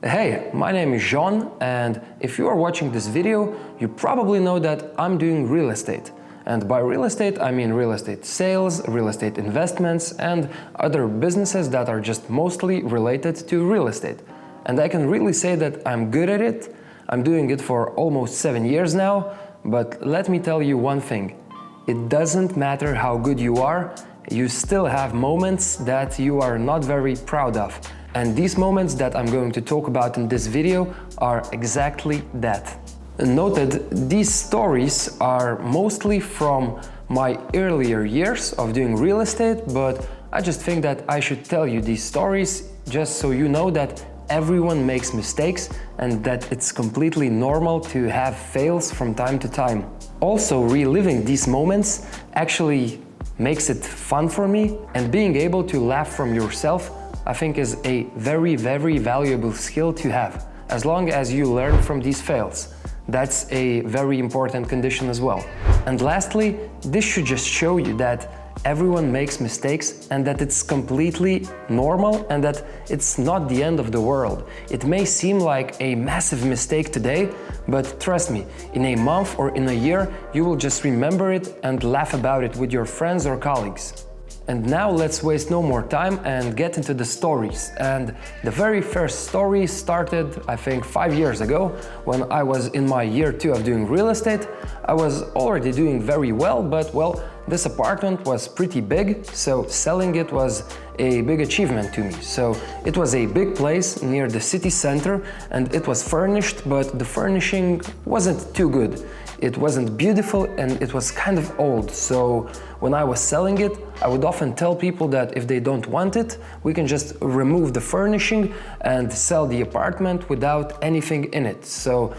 Hey, my name is Jean, and if you are watching this video, you probably know that I'm doing real estate. And by real estate, I mean real estate sales, real estate investments, and other businesses that are just mostly related to real estate. And I can really say that I'm good at it. I'm doing it for almost 7 years now, but let me tell you one thing. It doesn't matter how good you are, you still have moments that you are not very proud of. And these moments that I'm going to talk about in this video are exactly that. Noted, these stories are mostly from my earlier years of doing real estate, but I just think that I should tell you these stories just so you know that everyone makes mistakes and that it's completely normal to have fails from time to time. Also, reliving these moments actually makes it fun for me, and being able to laugh from yourself I think is a very valuable skill to have, as long as you learn from these fails. That's a very important condition as well. And lastly, this should just show you that everyone makes mistakes and that it's completely normal and that it's not the end of the world. It may seem like a massive mistake today, but trust me, in a month or in a year, you will just remember it and laugh about it with your friends or colleagues. And now let's waste no more time and get into the stories. And the very first story started, I think, 5 years ago, when I was in my year 2 of doing real estate. I was already doing very well, but well, this apartment was pretty big, so selling it was a big achievement to me. So it was a big place near the city center and it was furnished, but the furnishing wasn't too good. It wasn't beautiful and it was kind of old. So when I was selling it, I would often tell people that if they don't want it, we can just remove the furnishing and sell the apartment without anything in it. So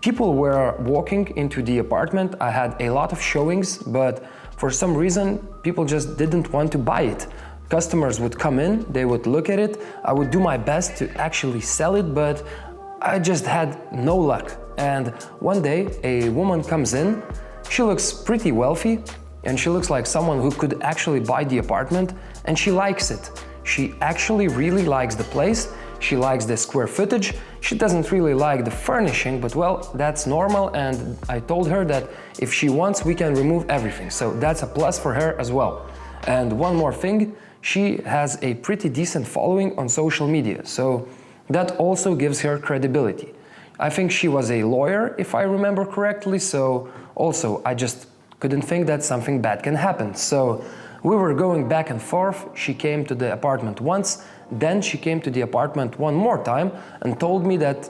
people were walking into the apartment. I had a lot of showings, but for some reason, people just didn't want to buy it. Customers would come in, they would look at it. I would do my best to actually sell it, but I just had no luck. And one day, a woman comes in. She looks pretty wealthy, and she looks like someone who could actually buy the apartment, and she likes it. She actually really likes the place. She likes the square footage. She doesn't really like the furnishing, but well, that's normal, and I told her that if she wants, we can remove everything. So that's a plus for her as well. And one more thing, she has a pretty decent following on social media, so that also gives her credibility. I think she was a lawyer, if I remember correctly, so also I just couldn't think that something bad can happen. So we were going back and forth. She came to the apartment once, then she came to the apartment one more time and told me that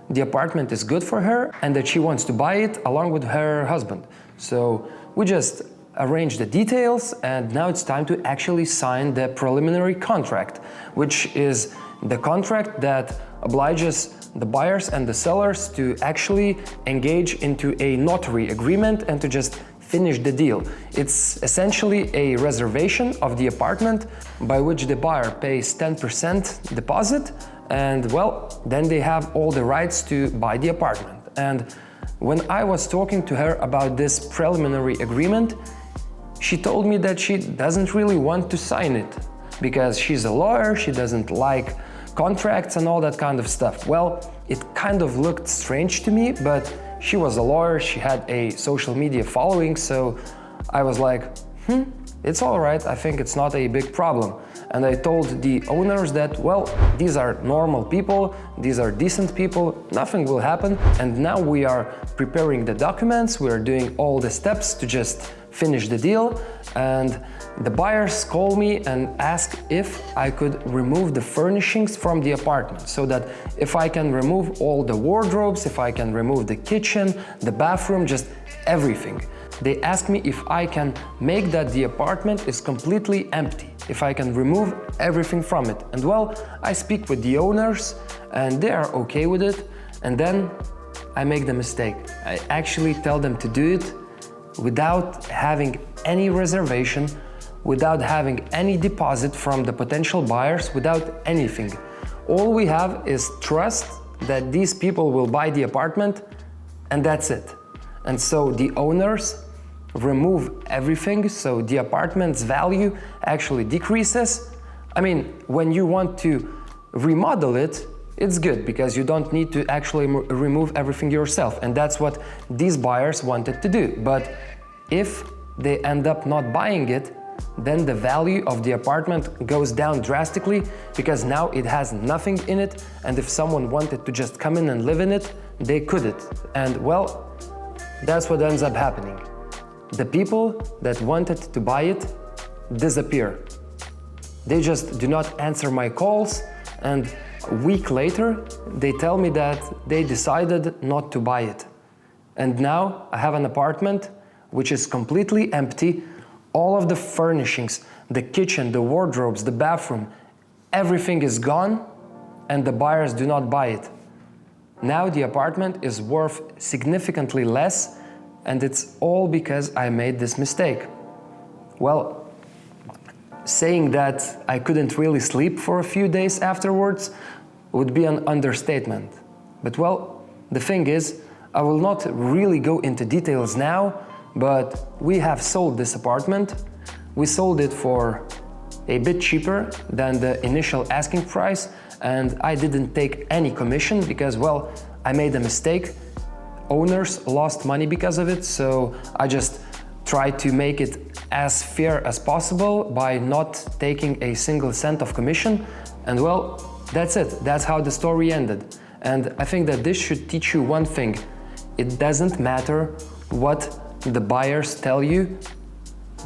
the apartment is good for her and that she wants to buy it along with her husband. So we just arranged the details, and now it's time to actually sign the preliminary contract, which is the contract that obliges the buyers and the sellers to actually engage into a notary agreement and to just finish the deal. It's essentially a reservation of the apartment by which the buyer pays 10% deposit, and well, then they have all the rights to buy the apartment. And when I was talking to her about this preliminary agreement, she told me that she doesn't really want to sign it because she's a lawyer, she doesn't like contracts and all that kind of stuff. Well, it kind of looked strange to me, but she was a lawyer, she had a social media following, so I was like, it's all right, I think it's not a big problem. And I told the owners that, well, these are normal people, these are decent people, nothing will happen. And now we are preparing the documents, we are doing all the steps to just finish the deal. And the buyers call me and ask if I could remove the furnishings from the apartment, so that if I can remove all the wardrobes, if I can remove the kitchen, the bathroom, just everything. They ask me if I can make that the apartment is completely empty, if I can remove everything from it. And well, I speak with the owners and they are okay with it. And then I make the mistake. I actually tell them to do it without having any reservation, without having any deposit from the potential buyers, without anything. All we have is trust that these people will buy the apartment, and that's it. And so the owners remove everything, so the apartment's value actually decreases. I mean, when you want to remodel it, It's good because you don't need to actually remove everything yourself, and that's what these buyers wanted to do. But if they end up not buying it, then the value of the apartment goes down drastically because now it has nothing in it, and if someone wanted to just come in and live in it, they couldn't. And well, that's what ends up happening. The people that wanted to buy it disappear. They just do not answer my calls, and a week later they tell me that they decided not to buy it. And now I have an apartment which is completely empty. All of the furnishings, the kitchen, the wardrobes, the bathroom, everything is gone, and the buyers do not buy it. Now the apartment is worth significantly less, and it's all because I made this mistake. Well, saying that I couldn't really sleep for a few days afterwards would be an understatement. But well, the thing is, I will not really go into details now, but we have sold this apartment. We sold it for a bit cheaper than the initial asking price, and I didn't take any commission because, well, I made a mistake. Owners lost money because of it, so I just tried to make it as fair as possible by not taking a single cent of commission. And well, that's it. That's how the story ended. And I think that this should teach you one thing. It doesn't matter what the buyers tell you,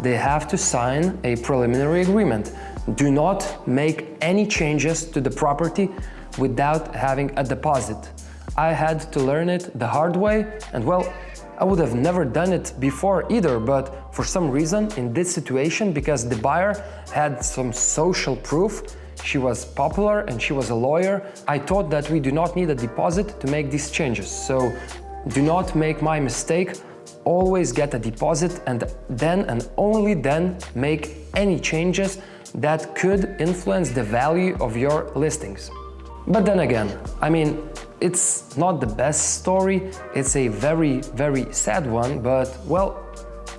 they have to sign a preliminary agreement. Do not make any changes to the property without having a deposit. I had to learn it the hard way, and well, I would have never done it before either, but for some reason in this situation, because the buyer had some social proof, she was popular and she was a lawyer, I thought that we do not need a deposit to make these changes. So do not make my mistake. Always get a deposit and then and only then make any changes that could influence the value of your listings. But then again, I mean, it's not the best story, it's a very, very sad one, but well,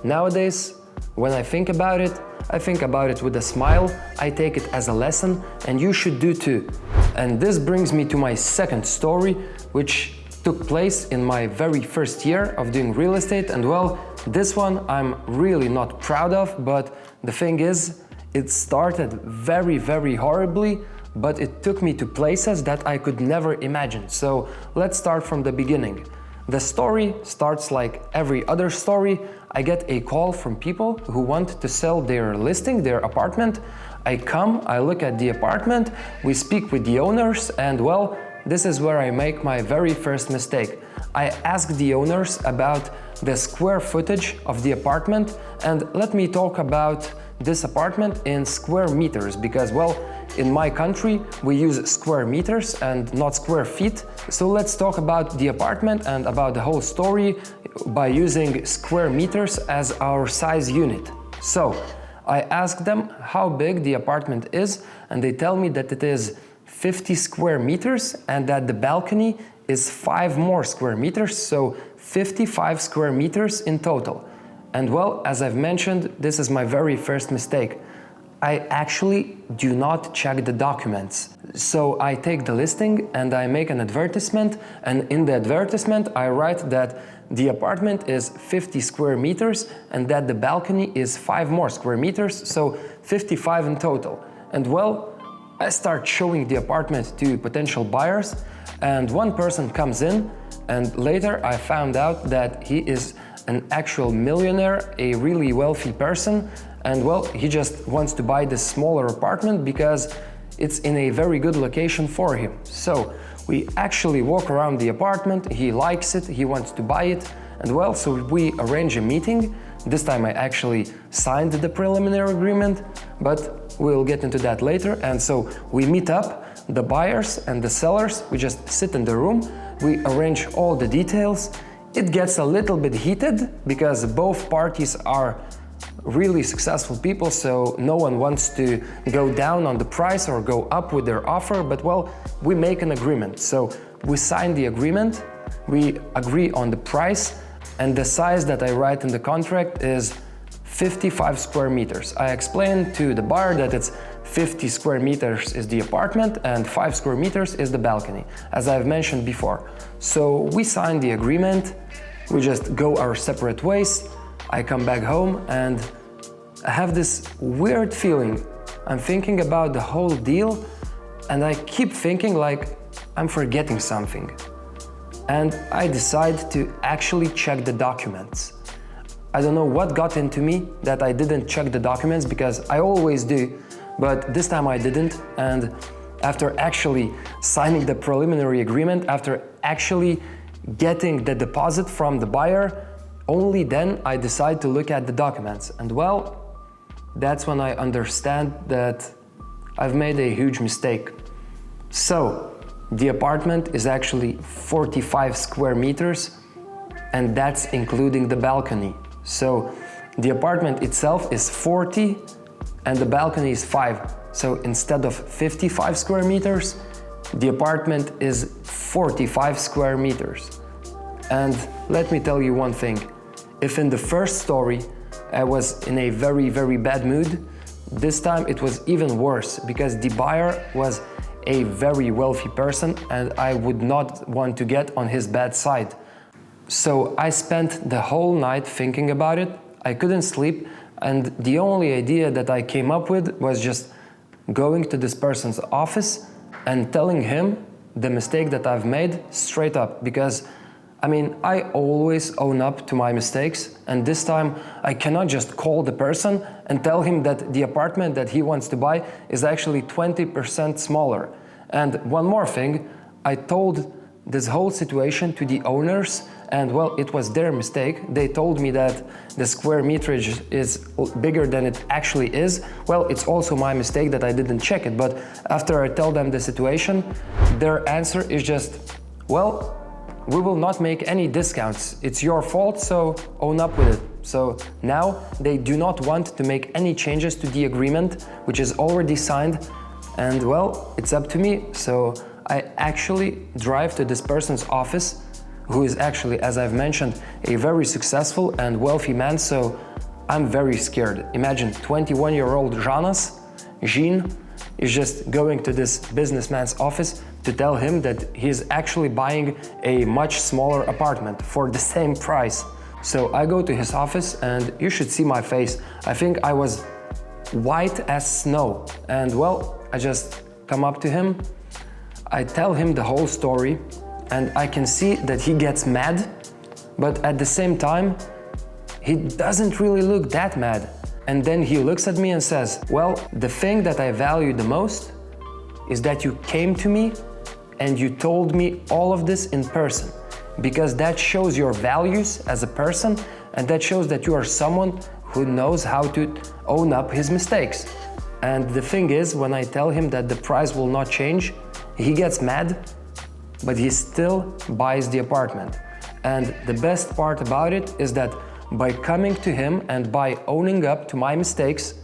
nowadays, when I think about it with a smile, I take it as a lesson, and you should do too. And this brings me to my second story, which took place in my very first year of doing real estate, and well, this one I'm really not proud of, but the thing is, it started very, very horribly, but it took me to places that I could never imagine. So let's start from the beginning. The story starts like every other story. I get a call from people who want to sell their listing, their apartment. I come, I look at the apartment, we speak with the owners, and well, this is where I make my very first mistake. I ask the owners about the square footage of the apartment, and let me talk about this apartment in square meters, because well, in my country we use square meters and not square feet. So let's talk about the apartment and about the whole story by using square meters as our size unit. So I ask them how big the apartment is, and they tell me that it is 50 square meters and that the balcony is 5 more square meters, so 55 square meters in total. And well, as I've mentioned, this is my very first mistake. I actually do not check the documents. So I take the listing and I make an advertisement, and in the advertisement I write that the apartment is 50 square meters and that the balcony is 5 more square meters, so 55 in total. And well, I start showing the apartment to potential buyers, and one person comes in, and later I found out that he is an actual millionaire, a really wealthy person, and well, he just wants to buy this smaller apartment because it's in a very good location for him. So we actually walk around the apartment, he likes it, he wants to buy it, and well, so we arrange a meeting. This time I actually signed the preliminary agreement, but we'll get into that later. And so we meet up, the buyers and the sellers, we just sit in the room, we arrange all the details. It gets a little bit heated because both parties are really successful people, so no one wants to go down on the price or go up with their offer, but well, we make an agreement. So we sign the agreement, we agree on the price, and the size that I write in the contract is 55 square meters. I explained to the buyer that it's 50 square meters is the apartment and 5 square meters is the balcony, as I've mentioned before. So we signed the agreement, we just go our separate ways. I come back home and I have this weird feeling. I'm thinking about the whole deal and I keep thinking like I'm forgetting something. And I decide to actually check the documents. I don't know what got into me that I didn't check the documents, because I always do, but this time I didn't. And after actually signing the preliminary agreement, after actually getting the deposit from the buyer, only then I decide to look at the documents. And well, that's when I understand that I've made a huge mistake. So, the apartment is actually 45 square meters, and that's including the balcony. So the apartment itself is 40 and the balcony is 5. So instead of 55 square meters, the apartment is 45 square meters. And let me tell you one thing. If in the first story I was in a very, very bad mood, this time it was even worse, because the buyer was a very wealthy person and I would not want to get on his bad side. So I spent the whole night thinking about it. I couldn't sleep, and the only idea that I came up with was just going to this person's office and telling him the mistake that I've made straight up. Because I mean, I always own up to my mistakes, and this time I cannot just call the person and tell him that the apartment that he wants to buy is actually 20% smaller. And one more thing, I told this whole situation to the owners, and well, it was their mistake. They told me that the square meterage is bigger than it actually is. Well, it's also my mistake that I didn't check it, but after I tell them the situation, their answer is just, well, we will not make any discounts. It's your fault, so own up with it. So now they do not want to make any changes to the agreement, which is already signed, and well, it's up to me. So I actually drive to this person's office, who is actually, as I've mentioned, a very successful and wealthy man, so I'm very scared. Imagine 21-year-old Jean is just going to this businessman's office to tell him that he's actually buying a much smaller apartment for the same price. So I go to his office and you should see my face. I think I was white as snow. And well, I just come up to him, I tell him the whole story, and I can see that he gets mad, but at the same time, he doesn't really look that mad. And then he looks at me and says, well, the thing that I value the most is that you came to me and you told me all of this in person, because that shows your values as a person, and that shows that you are someone who knows how to own up his mistakes. And the thing is, when I tell him that the price will not change, he gets mad, but he still buys the apartment. And the best part about it is that by coming to him and by owning up to my mistakes,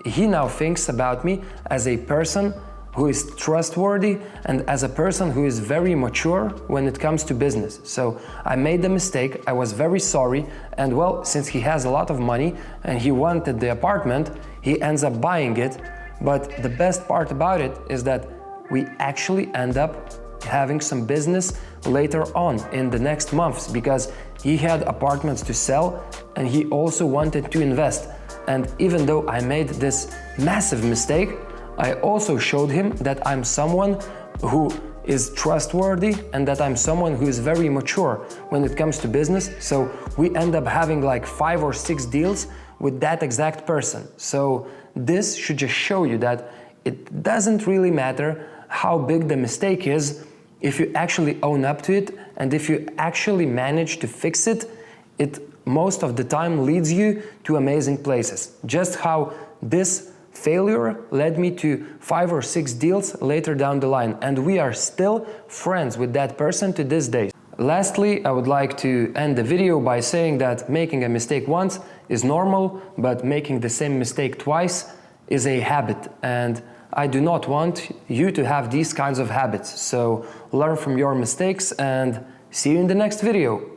he now thinks about me as a person who is trustworthy and as a person who is very mature when it comes to business. So I made the mistake, I was very sorry, and well, since he has a lot of money and he wanted the apartment, he ends up buying it. But the best part about it is that we actually end up having some business later on in the next months, because he had apartments to sell and he also wanted to invest. And even though I made this massive mistake, I also showed him that I'm someone who is trustworthy and that I'm someone who is very mature when it comes to business. So we end up having like 5 or 6 deals with that exact person. So this should just show you that it doesn't really matter how big the mistake is. If you actually own up to it and if you actually manage to fix it, it most of the time leads you to amazing places. Just how this failure led me to 5 or 6 deals later down the line, and we are still friends with that person to this day. Lastly, I would like to end the video by saying that making a mistake once is normal, but making the same mistake twice is a habit, and I do not want you to have these kinds of habits. So learn from your mistakes and see you in the next video.